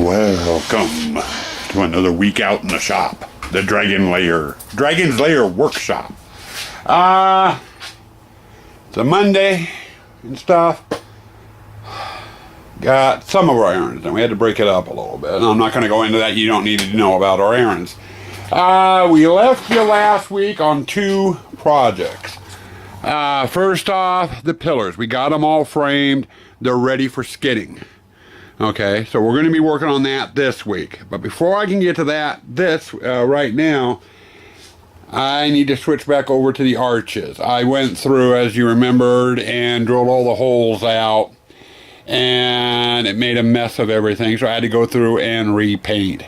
Welcome to another week out in the shop. The Dragon's Lair workshop. It's a Monday and stuff. Got some of our errands, and we had to break it up a little bit. And I'm not going to go into that. You don't need to know about our errands. We left you last week on 2 projects. First off, the pillars. We got them all framed. They're ready for skidding. Okay, so we're going to be working on that this week. But before I can get to that, right now, I need to switch back over to the arches. I went through, as you remembered, and drilled all the holes out. And it made a mess of everything, so I had to go through and repaint.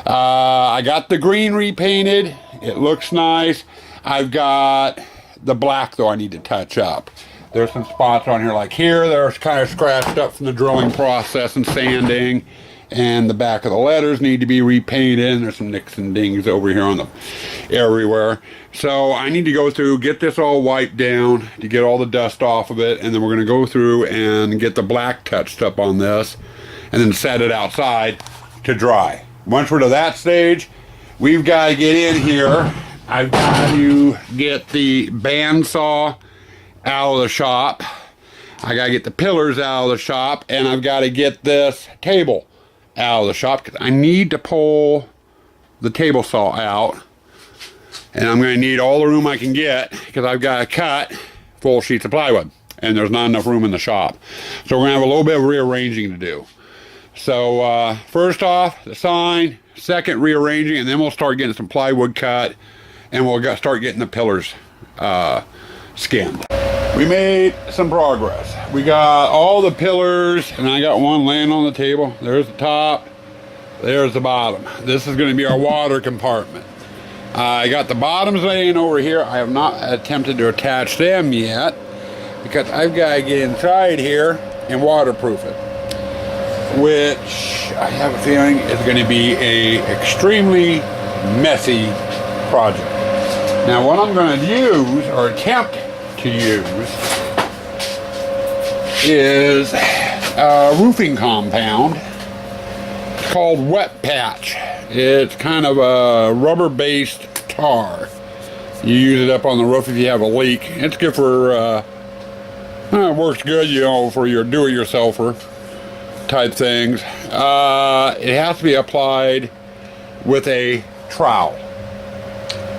I got the green repainted. It looks nice. I've got the black, though, I need to touch up. There's some spots on here, like here, they're kind of scratched up from the drilling process and sanding. And the back of the letters need to be repainted. And there's some nicks and dings over here on the everywhere. So I need to go through, get this all wiped down to get all the dust off of it. And then we're going to go through and get the black touched up on this. And then set it outside to dry. Once we're to that stage, we've got to get in here. I've got to get the bandsaw out of the shop. I got to get the pillars out of the shop. And I've got to get this table out of the shop because I need to pull the table saw out, and I'm going to need all the room I can get because I've got to cut full sheets of plywood and there's not enough room in the shop. So we're going to have a little bit of rearranging to do. So first off, the sign, second rearranging, and then we'll start getting some plywood cut and we'll start getting the pillars skinned. We made some progress. We got all the pillars, and I got one laying on the table. There's the top, there's the bottom. This is going to be our water compartment. I got the bottoms laying over here. I have not attempted to attach them yet because I've got to get inside here and waterproof it, which I have a feeling is going to be an extremely messy project. Now what I'm going to use, or attempt to use, is a roofing compound. It's called Wet Patch. It's kind of a rubber-based tar. You use it up on the roof if you have a leak. It's good for, it works good, you know, for your do-it-yourselfer type things. It has to be applied with a trowel.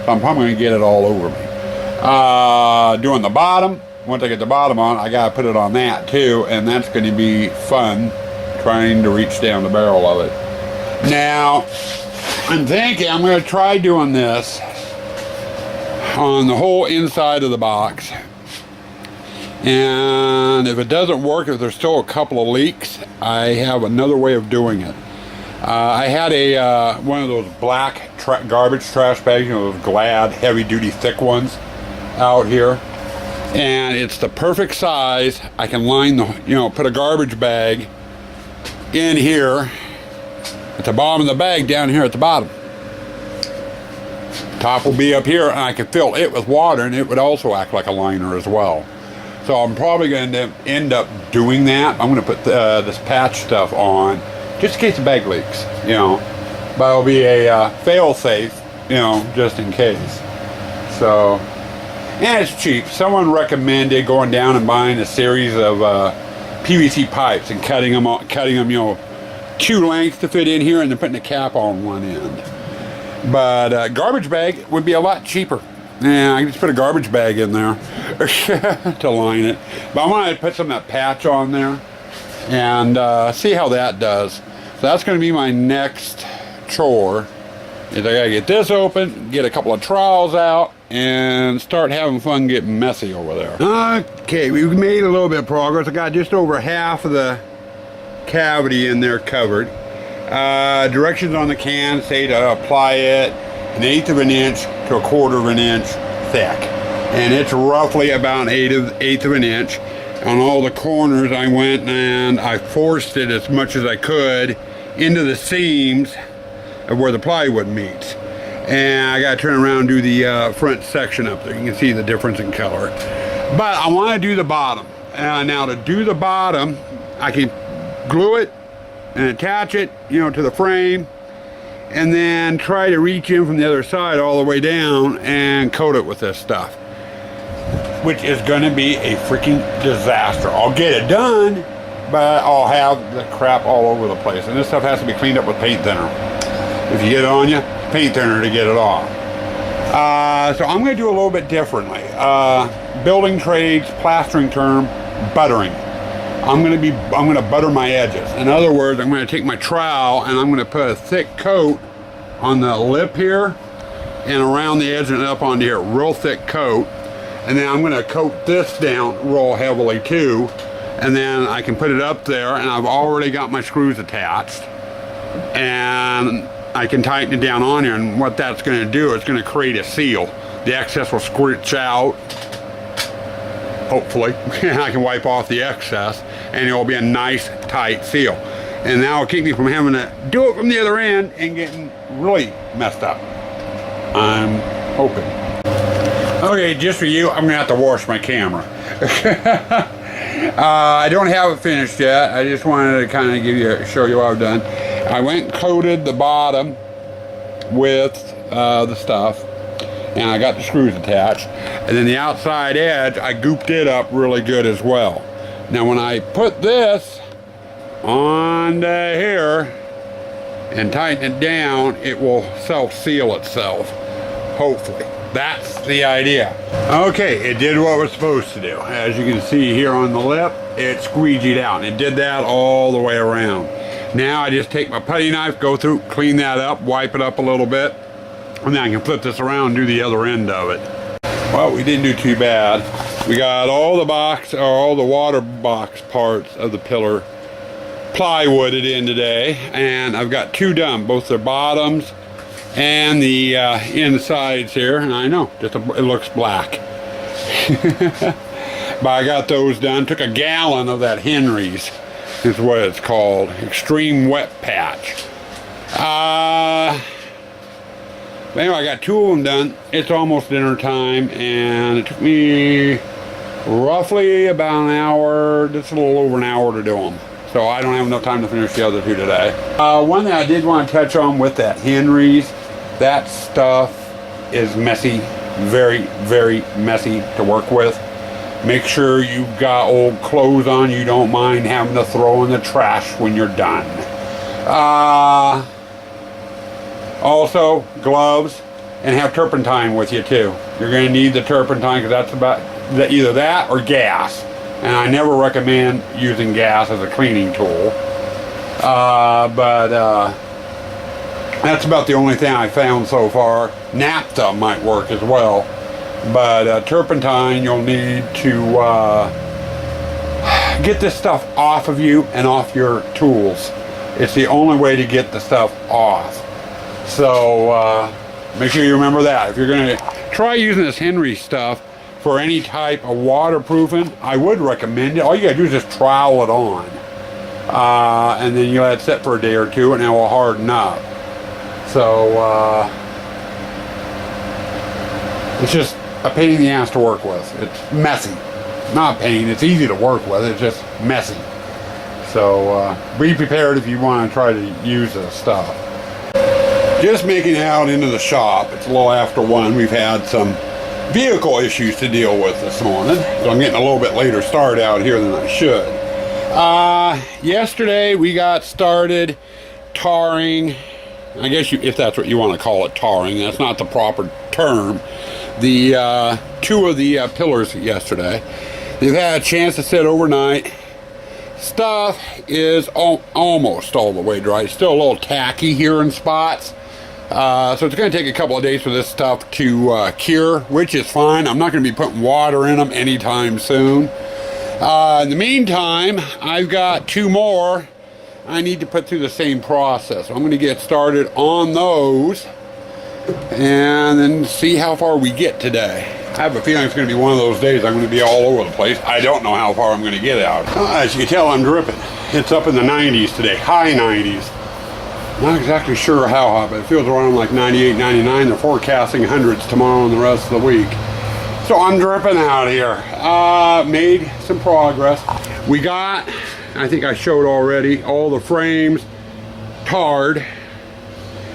So I'm probably going to get it all over me. Doing the bottom. Once I get the bottom on, I gotta put it on that too, and that's going to be fun trying to reach down the barrel of it. Now I'm thinking I'm going to try doing this on the whole inside of the box, and if it doesn't work, if there's still a couple of leaks, I have another way of doing it. I had one of those black garbage trash bags, you know, those Glad heavy-duty thick ones out here, and it's the perfect size. I can line put a garbage bag in here at the bottom of the bag, down here at the bottom. Top will be up here, and I can fill it with water, and it would also act like a liner as well. So I'm probably going to end up doing that. I'm going to put this patch stuff on just in case the bag leaks, you know, but it'll be a fail-safe, you know, just in case. So, and it's cheap. Someone recommended going down and buying a series of PVC pipes and cutting them, you know, 2 lengths to fit in here, and then putting a cap on one end. But a garbage bag would be a lot cheaper. Yeah, I can just put a garbage bag in there to line it. But I want to put some of that patch on there and see how that does. So that's going to be my next chore. Is I got to get this open, get a couple of trowels out, and start having fun getting messy over there. Okay, we've made a little bit of progress. I got just over half of the cavity in there covered. Directions on the can say to apply it 1/8 of an inch to 1/4 of an inch thick, and it's roughly about 1/8 of an inch. On all the corners I went and I forced it as much as I could into the seams of where the plywood meets, and I got to turn around and do the front section up there. You can see the difference in color, but I want to do the bottom. Now to do the bottom, I can glue it and attach it, you know, to the frame, and then try to reach in from the other side all the way down and coat it with this stuff, which is going to be a freaking disaster. I'll get it done, but I'll have the crap all over the place, and this stuff has to be cleaned up with paint thinner. If you get it on you, paint thinner to get it off. So I'm going to do a little bit differently. Building trades, plastering term, buttering. I'm going to butter my edges. In other words, I'm going to take my trowel and I'm going to put a thick coat on the lip here and around the edge and up onto here, real thick coat. And then I'm going to coat this down real heavily too. And then I can put it up there, and I've already got my screws attached. And I can tighten it down on here, and what that's going to do is going to create a seal. The excess will squirt out, hopefully. I can wipe off the excess, and it will be a nice tight seal. And that will keep me from having to do it from the other end and getting really messed up. I'm hoping. Okay, just for you, I'm going to have to wash my camera. I don't have it finished yet. I just wanted to kind of show you what I've done. I went and coated the bottom with the stuff, and I got the screws attached, and then the outside edge I gooped it up really good as well. Now when I put this on here and tighten it down, it will self-seal itself, hopefully. That's the idea. Okay, it did what it was supposed to do. As you can see here on the lip, it squeegeed out, and it did that all the way around. Now I just take my putty knife, go through, clean that up, wipe it up a little bit, and then I can flip this around and do the other end of it. Well, we didn't do too bad. We got all the water box parts of the pillar plywooded in today, and I've got two done, both the bottoms and the insides here. And I know, it looks black. But I got those done. Took a gallon of that Henry's, is what it's called, extreme wet patch. But anyway, I got two of them done. It's almost dinner time, and it took me roughly about an hour, just a little over an hour to do them. So I don't have enough time to finish the other two today. One thing I did want to touch on with that Henry's, that stuff is messy, very, very messy to work with. Make sure you've got old clothes on you don't mind having to throw in the trash when you're done. Also, gloves, and have turpentine with you too. You're going to need the turpentine because that's about either that or gas. And I never recommend using gas as a cleaning tool. That's about the only thing I found so far. Naphtha might work as well. But turpentine, you'll need to get this stuff off of you and off your tools. It's the only way to get the stuff off. So make sure you remember that. If you're going to try using this Henry stuff for any type of waterproofing, I would recommend it. All you got to do is just trowel it on. And then you let it sit for a day or two and it will harden up. So it's just a pain in the ass to work with. It's messy. Not pain, it's easy to work with, it's just messy. So be prepared if you want to try to use this stuff. Just making it out into the shop. It's a little after 1. We've had some vehicle issues to deal with this morning, so I'm getting a little bit later start out here than I should. Yesterday we got started tarring, I guess if that's what you want to call it, tarring. That's not the proper term. The two of the pillars yesterday. They've had a chance to sit overnight. Stuff is almost all the way dry. It's still a little tacky here in spots. So it's going to take a couple of days for this stuff to cure, which is fine. I'm not going to be putting water in them anytime soon. In the meantime, I've got 2 more I need to put through the same process. So I'm going to get started on those and then see how far we get today. I have a feeling it's going to be one of those days I'm going to be all over the place. I don't know how far I'm going to get out. As you can tell, I'm dripping. It's up in the 90s today, high 90s. Not exactly sure how hot, but it feels around like 98, 99. They're forecasting hundreds tomorrow and the rest of the week. So I'm dripping out here. Made some progress. We got I think I showed already, all the frames tarred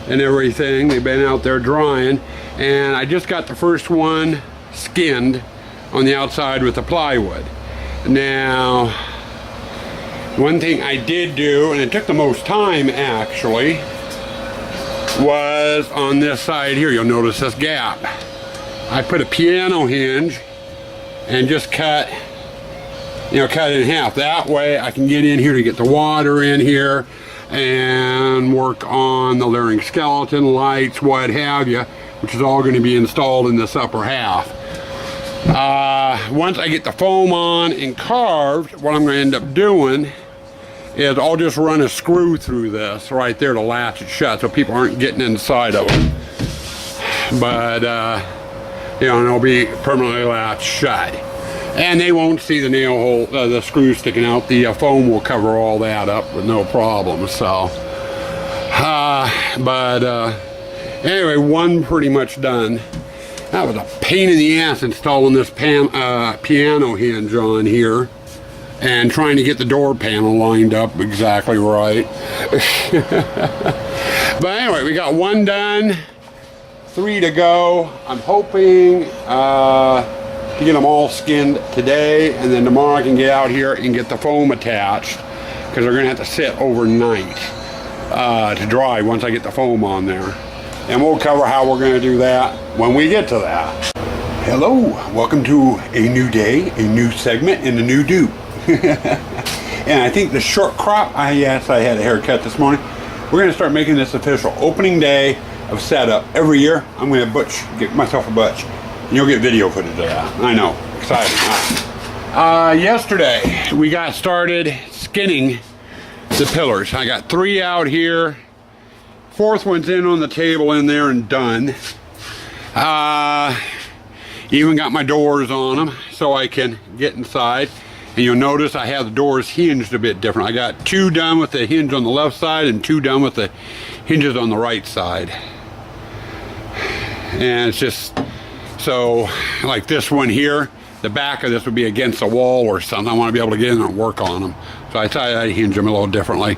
and everything. They've been out there drying, and I just got the first one skinned on the outside with the plywood. Now, one thing I did do, and it took the most time actually, was on this side here. You'll notice this gap. I put a piano hinge and just cut it in half. That way I can get in here to get the water in here and work on the layering skeleton, lights, what have you, which is all going to be installed in this upper half. Once I get the foam on and carved, what I'm going to end up doing is I'll just run a screw through this right there to latch it shut so people aren't getting inside of it. But, and it'll be permanently latched shut. And they won't see the nail hole, the screw sticking out. The foam will cover all that up with no problem. So, anyway, one pretty much done. That was a pain in the ass installing this piano hinge on here and trying to get the door panel lined up exactly right. But anyway, we got one done, 3 to go. I'm hoping to get them all skinned today, and then tomorrow I can get out here and get the foam attached, because they're going to have to sit overnight to dry once I get the foam on there. And we'll cover how we're going to do that when we get to that. Hello, welcome to a new day, a new segment, and a new do. And I think the short crop, yes, I had a haircut this morning. We're going to start making this official. Opening day of setup. Every year, I'm going to get myself a butch. And you'll get video footage of that. I know, exciting. Yesterday, we got started skinning the pillars. I got 3 out here. 4th one's in on the table in there and done. Even got my doors on them so I can get inside. And you'll notice I have the doors hinged a bit different. I got 2 done with the hinge on the left side and 2 done with the hinges on the right side. And it's just, so like this one here, the back of this would be against the wall or something. I want to be able to get in there and work on them. So I decided I'd hinge them a little differently.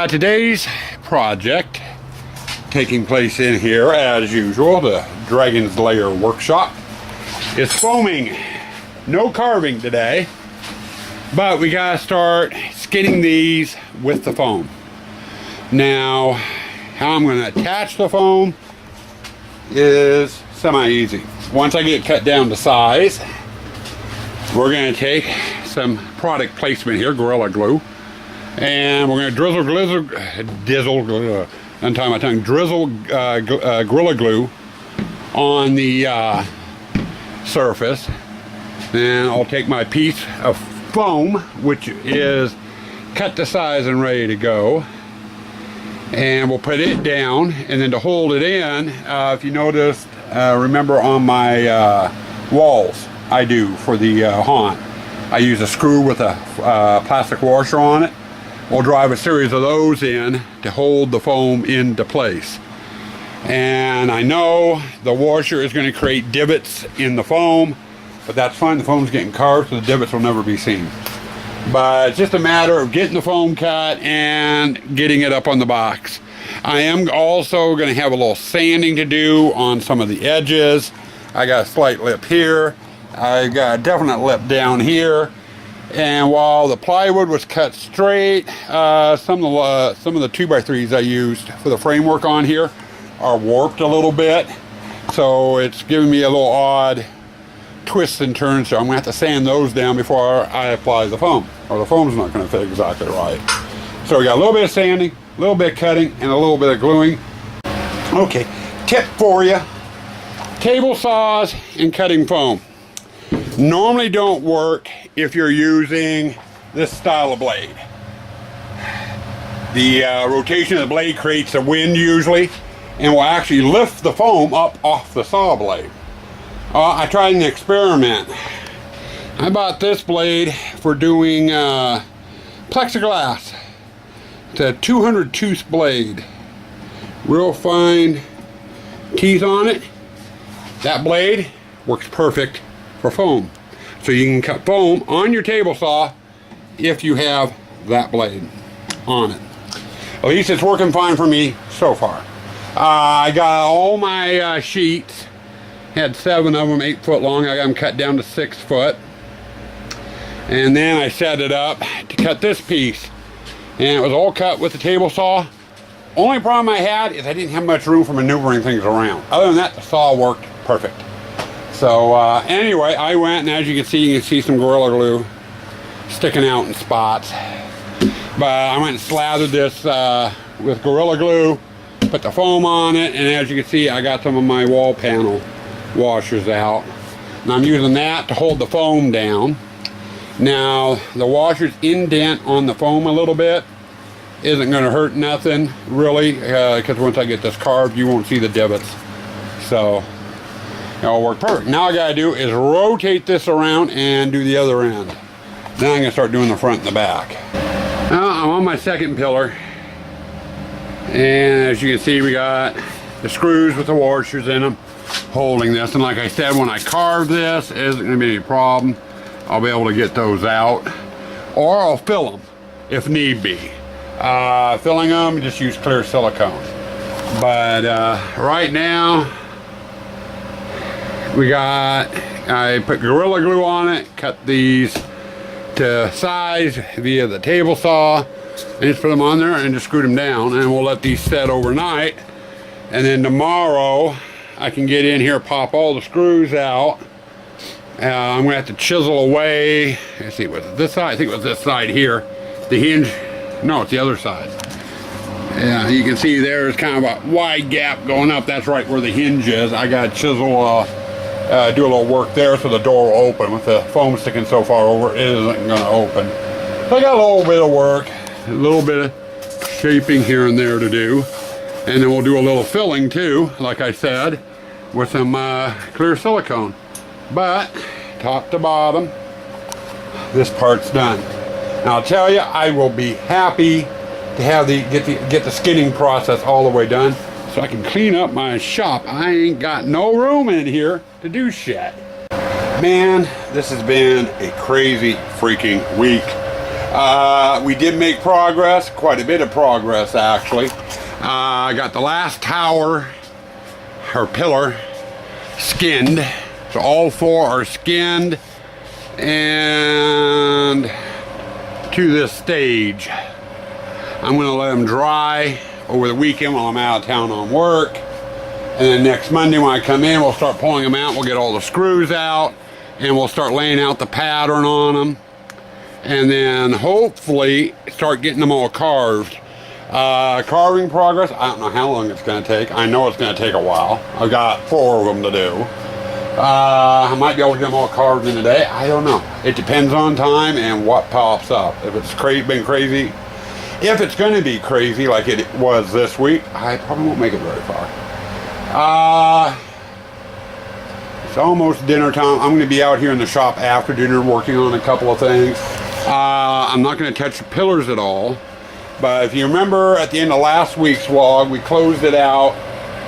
Today's project taking place in here, as usual, the Dragon's Lair workshop, is foaming. No carving today, but we gotta start skinning these with the foam. Now, how I'm gonna attach the foam is semi-easy. Once I get it cut down to size, we're gonna take some product placement here, Gorilla Glue, and we're gonna drizzle Gorilla Glue on the surface. Then I'll take my piece of foam, which is cut to size and ready to go, and we'll put it down. And then to hold it in, if you noticed, remember on my walls I do for the haunt, I use a screw with a plastic washer on it. We'll drive a series of those in to hold the foam into place. And I know the washer is going to create divots in the foam, but that's fine. The foam's getting carved, so the divots will never be seen. But it's just a matter of getting the foam cut and getting it up on the box. I am also going to have a little sanding to do on some of the edges. I got a slight lip here. I got a definite lip down here. And while the plywood was cut straight, some of the 2x3s I used for the framework on here are warped a little bit. So it's giving me a little odd twists and turns, so I'm going to have to sand those down before I apply the foam, or the foam's not going to fit exactly right. So we got a little bit of sanding, a little bit of cutting, and a little bit of gluing. Okay, tip for you: table saws and cutting foam normally don't work if you're using this style of blade. The rotation of the blade creates a wind usually, and will actually lift the foam up off the saw blade. I tried an experiment. I bought this blade for doing plexiglass. It's a 200 tooth blade. Real fine teeth on it. That blade works perfect for foam. So you can cut foam on your table saw if you have that blade on it. At least it's working fine for me so far. I got all my sheets, had 7 of them 8 foot long. I got them cut down to 6 foot. And then I set it up to cut this piece. And it was all cut with the table saw. Only problem I had is I didn't have much room for maneuvering things around. Other than that, the saw worked perfect. So anyway, I went, and as you can see some Gorilla Glue sticking out in spots. But I went and slathered this with Gorilla Glue, put the foam on it, and as you can see, I got some of my wall panel washers out. And I'm using that to hold the foam down. Now, the washers indent on the foam a little bit. Isn't going to hurt nothing, really, because once I get this carved, you won't see the divots. So, it'll work perfect. Now all I got to do is rotate this around and do the other end. Then I'm going to start doing the front and the back. Now, I'm on my second pillar. And as you can see, we got the screws with the washers in them holding this. And like I said, when I carve this, it isn't going to be any problem. I'll be able to get those out, or I'll fill them if need be. Filling them, just use clear silicone. But right now, I put Gorilla Glue on it, cut these to size via the table saw, and just put them on there and just screw them down, and we'll let these set overnight. And then tomorrow, I can get in here, pop all the screws out. I'm going to have to chisel away, let's see, was it this side? I think it was this side here. The hinge, no, it's the other side. Yeah, you can see there's kind of a wide gap going up. That's right where the hinge is. I got to chisel, do a little work there so the door will open. With the foam sticking so far over, it isn't going to open. So I got a little bit of work, a little bit of shaping here and there to do. And then we'll do a little filling too, like I said, with some clear silicone. But top to bottom, this part's done. Now I'll tell you, I will be happy to have get the skinning process all the way done, so I can clean up my shop. I ain't got no room in here to do shit. Man, this has been a crazy freaking week. We did make progress, quite a bit of progress actually. I got the last tower or pillar skinned. So all 4 are skinned and to this stage. I'm going to let them dry over the weekend while I'm out of town on work. And then next Monday when I come in, we'll start pulling them out. We'll get all the screws out and we'll start laying out the pattern on them. And then hopefully start getting them all carved. Carving progress, I don't know how long it's going to take. I know it's going to take a while. I've got 4 of them to do. I might be able to get them all carved in a day. I don't know. It depends on time and what pops up. If it's been crazy, if it's going to be crazy like it was this week, I probably won't make it very far. It's almost dinner time. I'm going to be out here in the shop after dinner working on a couple of things. I'm not going to touch the pillars at all. But if you remember at the end of last week's vlog, we closed it out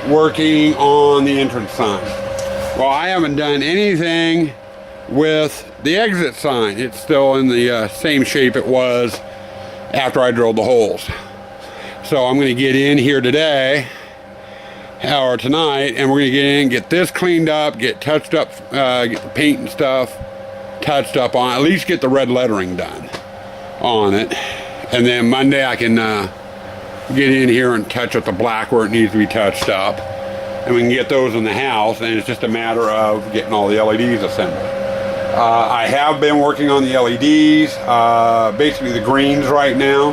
working on the entrance sign. Well, I haven't done anything with the exit sign. It's still in the same shape it was after I drilled the holes. So I'm going to get in here today or tonight, and we're going to get in, get this cleaned up, get touched up, get the paint and stuff touched up on, at least get the red lettering done on it. And then Monday I can get in here and touch up the black where it needs to be touched up. And we can get those in the house, and it's just a matter of getting all the LEDs assembled. I have been working on the LEDs, basically the greens right now.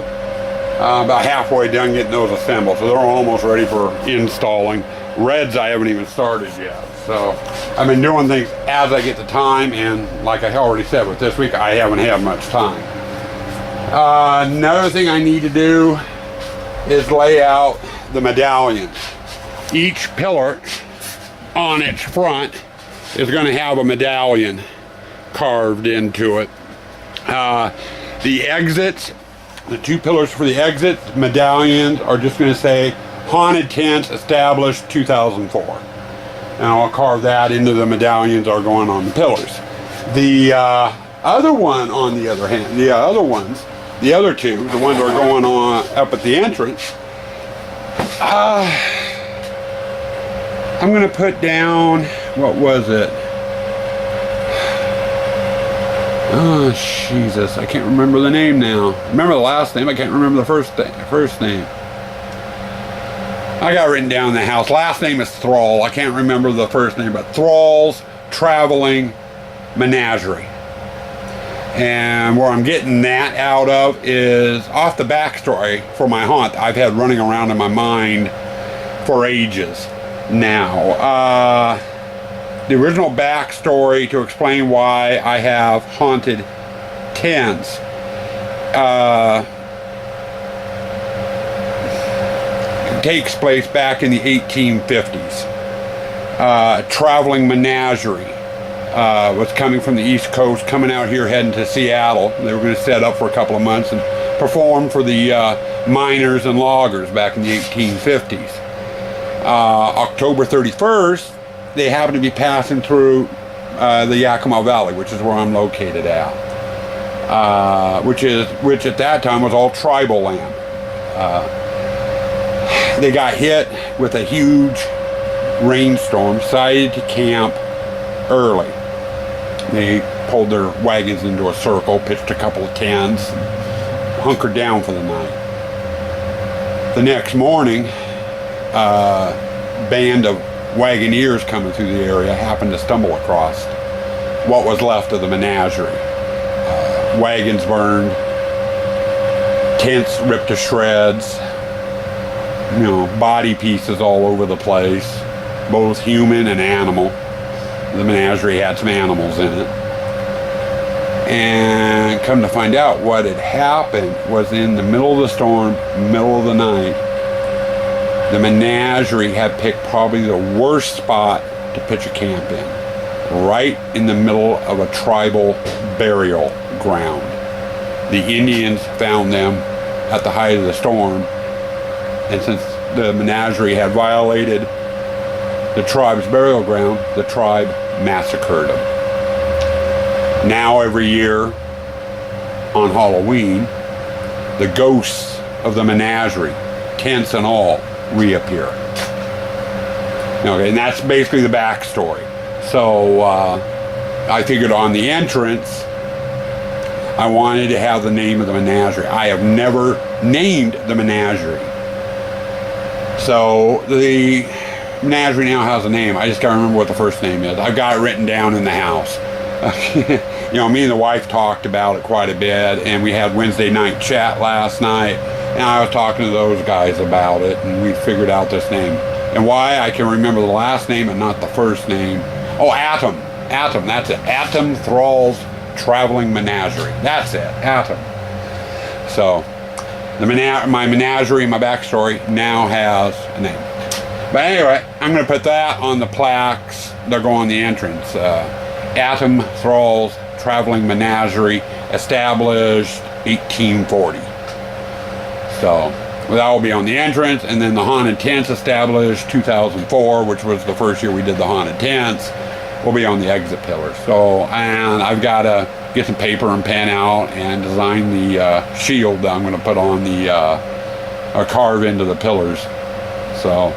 About halfway done getting those assembled, so they're almost ready for installing. Reds I haven't even started yet. So I've been doing things as I get the time, and like I already said, with this week I haven't had much time. Another thing I need to do is lay out the medallions. Each pillar on its front is going to have a medallion carved into it. The exits, the 2 pillars for the exit medallions are just going to say Haunted Tents established 2004. And I'll carve that into the medallions that are going on the pillars. The Other one, on the other hand, the other ones, the other two, the ones that are going on up at the entrance, I'm going to put down, what was it? Oh, Jesus, I can't remember the name now. I remember the last name, I can't remember the first name. I got it written down in the house. Last name is Thrall. I can't remember the first name, but Thrall's Traveling Menagerie. And where I'm getting that out of is off the backstory for my haunt I've had running around in my mind for ages now. The original backstory to explain why I have haunted tents. Takes place back in the 1850s. Traveling Menagerie was coming from the East Coast, coming out here, heading to Seattle. They were going to set up for a couple of months and perform for the miners and loggers back in the 1850s. October 31st, they happened to be passing through the Yakima Valley, which is where I'm located at, which at that time was all tribal land. They got hit with a huge rainstorm, decided to camp early. They pulled their wagons into a circle, pitched a couple of tents, and hunkered down for the night. The next morning, a band of wagoneers coming through the area happened to stumble across what was left of the menagerie. Wagons burned, tents ripped to shreds, body pieces all over the place, both human and animal. The menagerie had some animals in it. And come to find out, what had happened was in the middle of the storm, middle of the night, the menagerie had picked probably the worst spot to pitch a camp in, right in the middle of a tribal burial ground. The Indians found them at the height of the storm, and since the menagerie had violated the tribe's burial ground, the tribe massacred them. Now every year on Halloween, the ghosts of the menagerie, tents and all, reappear. Okay, and that's basically the backstory. So I figured on the entrance, I wanted to have the name of the menagerie. I have never named the menagerie. So the menagerie now has a name. I just gotta remember what the first name is. I've got it written down in the house. Me and the wife talked about it quite a bit, and we had Wednesday night chat last night, and I was talking to those guys about it, and we figured out this name. And why I can remember the last name and not the first name. Oh, Atom, that's it. Atom Thrall's Traveling Menagerie. That's it, Atom. So, my menagerie, my backstory, now has a name. But anyway, I'm going to put that on the plaques that go on the entrance. Atom Thrall's Traveling Menagerie, established 1840. So that will be on the entrance, and then the haunted tents, established 2004, which was the first year we did the haunted tents, will be on the exit pillars. So, and I've got to get some paper and pen out and design the shield that I'm going to put on the carve into the pillars. So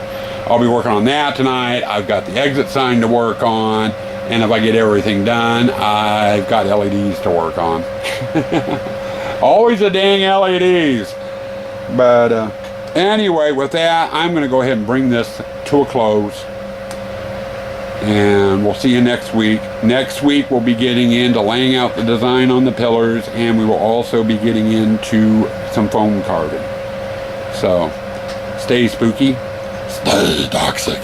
I'll be working on that tonight. I've got the exit sign to work on, and if I get everything done, I've got LEDs to work on. Always the dang LEDs. But anyway, with that, I'm going to go ahead and bring this to a close. And we'll see you next week. Next week, we'll be getting into laying out the design on the pillars, and we will also be getting into some foam carving. So, stay spooky, stay toxic.